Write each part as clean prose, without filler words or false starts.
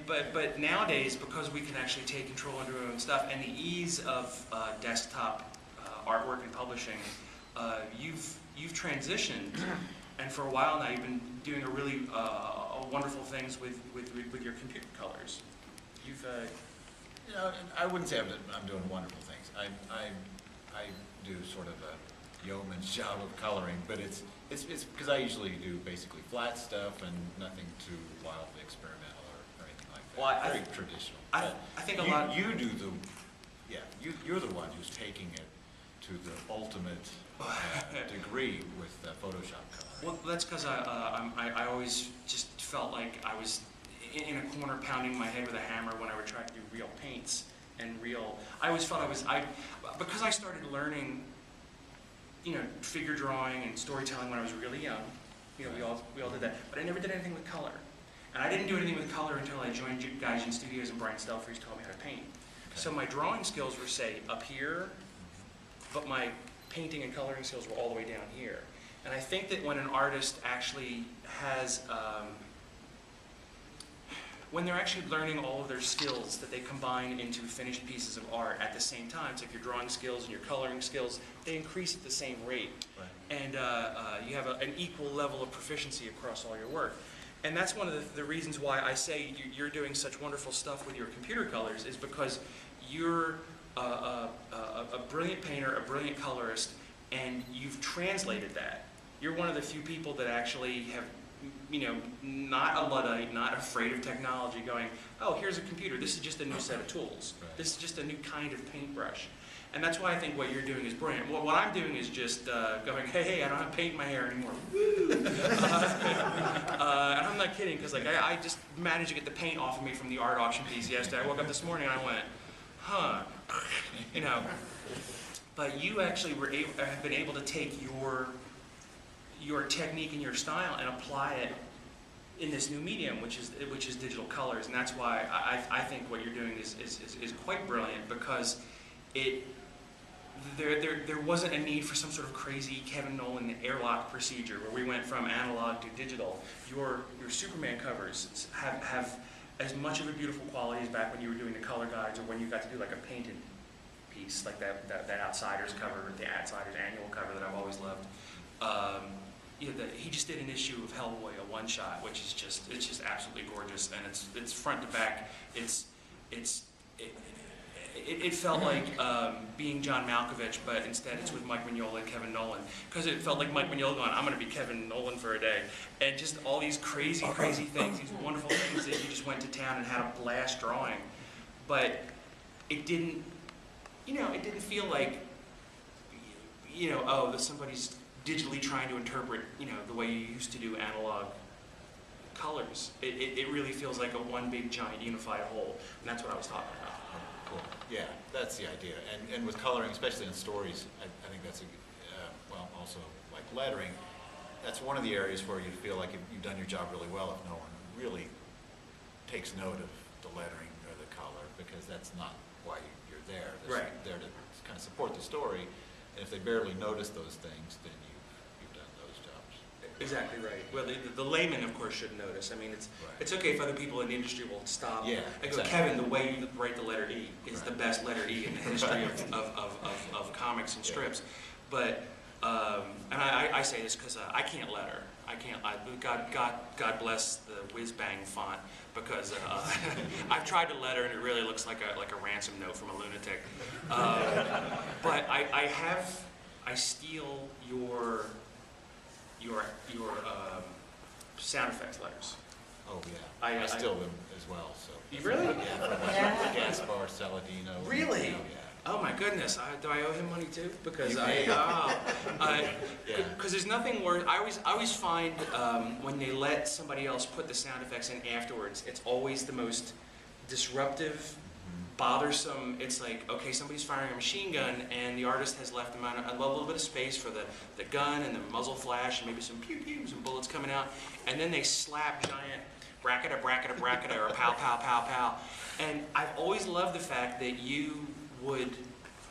but nowadays, because we can actually take control and do our own stuff, and the ease of desktop artwork and publishing, you've transitioned, and for a while now you've been doing a really wonderful things with your computer colors. You've you know, I wouldn't say I'm doing wonderful things. I do sort of a yeoman's job of coloring, but it's because I usually do basically flat stuff and nothing too wildly experimental or anything like that. Well, Very traditional. I think a lot. You do the, yeah. You're the one who's taking it to the ultimate degree with Photoshop coloring. Well, that's because I always just felt like I was in a corner pounding my head with a hammer when I would try to do real paints and real. I always felt because I started learning, you know, figure drawing and storytelling when I was really young. You know, we all did that, but I never did anything with color. And I didn't do anything with color until I joined Gaijin Studios and Brian Stelfreeze taught me how to paint. Okay. So my drawing skills were, say, up here, but my painting and coloring skills were all the way down here. And I think that when an artist actually has, when they're actually learning all of their skills that they combine into finished pieces of art at the same time, so if your drawing skills and your coloring skills, they increase at the same rate. Right. And you have an equal level of proficiency across all your work. And that's one of the reasons why I say you're doing such wonderful stuff with your computer colors, is because you're a brilliant painter, a brilliant colorist, and you've translated that. You're one of the few people that actually have, you know, not a Luddite, not afraid of technology, going, oh, here's a computer, this is just a new set of tools. Right. This is just a new kind of paintbrush. And that's why I think what you're doing is brilliant. What I'm doing is just going, hey, I don't have paint in my hair anymore. Woo! And I'm not kidding, because like I just managed to get the paint off of me from the art auction piece yesterday. I woke up this morning and I went, huh, you know. But you actually have been able to take your technique and your style and apply it in this new medium, which is digital colors. And that's why I think what you're doing is quite brilliant, because there wasn't a need for some sort of crazy Kevin Nowlan airlock procedure where we went from analog to digital. Your Superman covers have as much of a beautiful quality as back when you were doing the color guides, or when you got to do like a painted piece, like that Outsiders cover, the Outsiders annual cover that I've always loved. You know, he just did an issue of Hellboy, a one-shot, which is just absolutely gorgeous, and it's front to back. It felt like being John Malkovich, but instead it's with Mike Mignola and Kevin Nowlan, because it felt like Mike Mignola going, I'm going to be Kevin Nowlan for a day, and just all these crazy things, these wonderful things that you just went to town and had a blast drawing, but it didn't, you know, it didn't feel like, you know, oh, that somebody's digitally trying to interpret, you know, the way you used to do analog colors. It really feels like a one big giant unified whole, and that's what I was talking about. Cool. Yeah, that's the idea. And with coloring, especially in stories, I think that's well, also like lettering, that's one of the areas where you feel like you've done your job really well if no one really takes note of the lettering or the color, because that's not why you're there. They're there to kind of support the story, and if they barely notice those things, then you've done those jobs. Exactly right. Well, the layman, of course, should notice. I mean, it's okay if other people in the industry will stop. Yeah, and go, Kevin, the way you write the letter E is the best letter E in the history of comics and strips. But and I say this because I can't letter. I can't. God bless the whiz bang font, because I've tried to letter and it really looks like a ransom note from a lunatic. But I steal your sound effects letters. Oh yeah, I steal them as well. So. You really? Yeah, Gaspar Saladino. Really? Yeah. Oh my goodness! Do I owe him money too? Because there's nothing worse. I always find when they let somebody else put the sound effects in afterwards, it's always the most disruptive, bothersome. It's like, okay, somebody's firing a machine gun and the artist has left them a little bit of space for the gun and the muzzle flash and maybe some pew pew, some bullets coming out, and then they slap giant bracketa bracketa bracketa or pow pow pow pow. And I've always loved the fact that you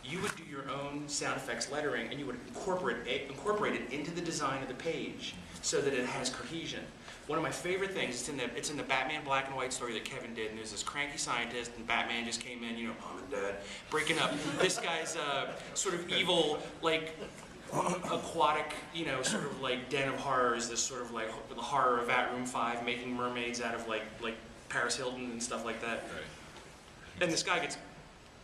you would do your own sound effects lettering, and you would incorporate it into the design of the page so that it has cohesion. One of my favorite things, it's in the Batman black and white story that Kevin did, and there's this cranky scientist, and Batman just came in, you know, mom and dad, breaking up. This guy's sort of evil, like, aquatic, you know, sort of like den of horrors, this sort of like the horror of At Room 5, making mermaids out of like Paris Hilton and stuff like that. Right. And this guy gets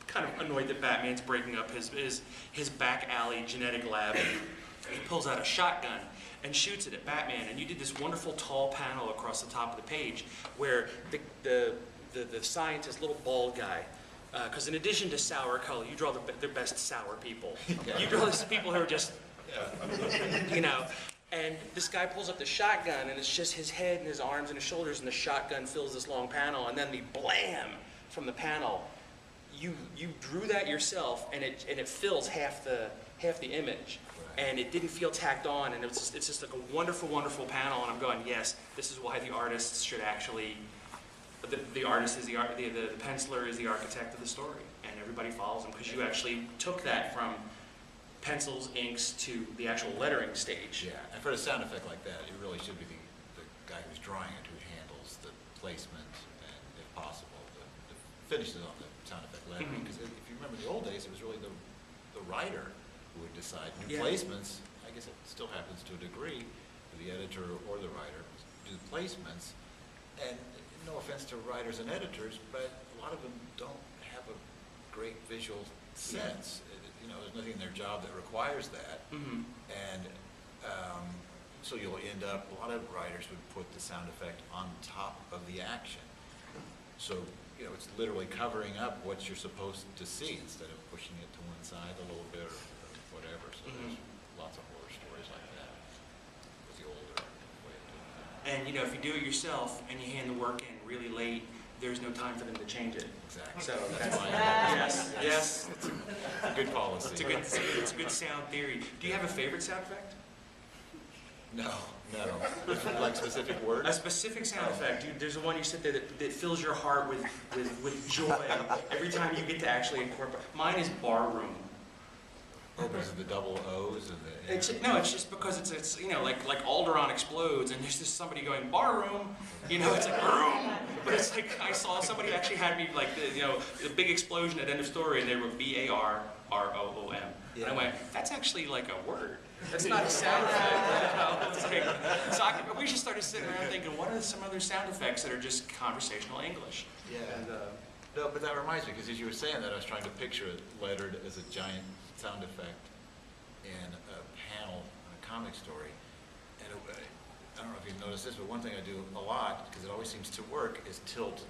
kind of annoyed that Batman's breaking up his back alley genetic lab. He pulls out a shotgun and shoots it at Batman. And you did this wonderful tall panel across the top of the page where the scientist, little bald guy, because in addition to sour color, you draw the best sour people. Yeah. You draw these people who are just, you know. And this guy pulls up the shotgun, and it's just his head and his arms and his shoulders, and the shotgun fills this long panel, and then the blam from the panel. You drew that yourself, and it fills half the image, and it didn't feel tacked on, and it's just like a wonderful, wonderful panel. And I'm going, yes, this is why the artists should actually. The artist is the penciler is the architect of the story, and everybody follows him because you actually took that from pencils, inks to the actual lettering stage. Yeah, and for a sound effect like that, it really should be the guy who's drawing it who handles the placement and, if possible, the finishes on the sound effect lettering. Because if you remember the old days, it was really the writer who would decide new placements. I guess it still happens to a degree, the editor or the writer do the placements. And no offense to writers and editors, but a lot of them don't have a great visual sense. You know, there's nothing in their job that requires that. And so you'll end up, a lot of writers would put the sound effect on top of the action. So, you know, it's literally covering up what you're supposed to see instead of pushing it to one side a little bit or whatever. So there's lots of horror stories like that. With the older way of doing that. And you know, if you do it yourself and you hand the work in really late, there's no time for them to change it. Exactly. So that's why. yes. It's a good policy. It's a good sound theory. Do you have a favorite sound effect? No. Like specific words? A specific sound effect. There's the one you said there that fills your heart with joy every time you get to actually incorporate. Mine is barroom. Oh, because of the double O's and the... It's just because it's you know, like Alderaan explodes and there's just somebody going, barroom, you know, it's like, room. But it's like, I saw somebody actually had me like, the big explosion at end of story, and they were BARROOM. Yeah. And I went, that's actually like a word. That's not a sound effect. You know? It's like, so we just started sitting around thinking, what are some other sound effects that are just conversational English? Yeah. And, no, but that reminds me, because as you were saying that, I was trying to picture it lettered as a giant sound effect in a panel in a comic story. And I don't know if you've noticed this, but one thing I do a lot, because it always seems to work, is tilt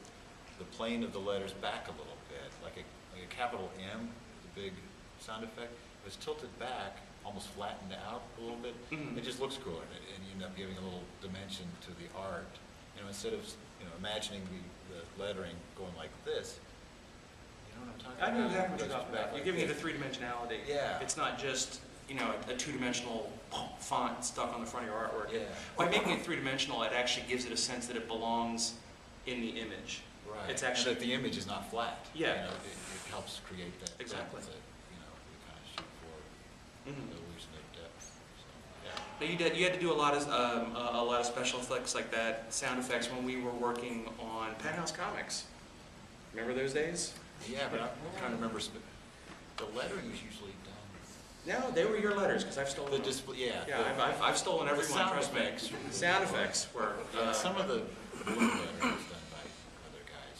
the plane of the letters back a little bit. Like a capital M, the big sound effect, if it's tilted back, almost flattened out a little bit, it just looks cooler, and you end up giving a little dimension to the art. You know, instead of imagining the lettering going like this, you know what I'm talking about? I know exactly what you're Goes talking back about. You're like giving it this. the three-dimensionality. Yeah. It's not just, a two-dimensional font stuck on the front of your artwork. Yeah. By making it three-dimensional, it actually gives it a sense that it belongs in the image. Right. It's actually... And that the image is not flat. Yeah. It helps create that Exactly. depth that, we kind of shoot for, the illusion of depth. So, yeah. Now you had to do a lot of special effects like that, sound effects, when we were working on Penthouse Comics. Remember those days? Yeah, but I'm trying to remember, the lettering is usually done. No, they were your letters, because I've stolen The them. display, yeah. Yeah, I've stolen every one, sound trust me. effects. Sound effects were... Some of the blue lettering was done by other guys,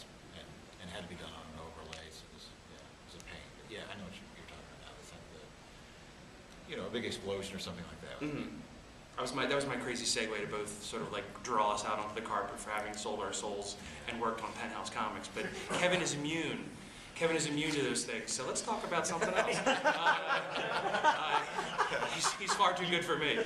and had to be done on an overlay, so it was a pain. But yeah, I know what you're talking about. It's like a big explosion or something like that. That was my crazy segue to both sort of like draw us out onto the carpet for having sold our souls and worked on Penthouse Comics. But Kevin is immune. Kevin is immune to those things. So let's talk about something else. He's far too good for me.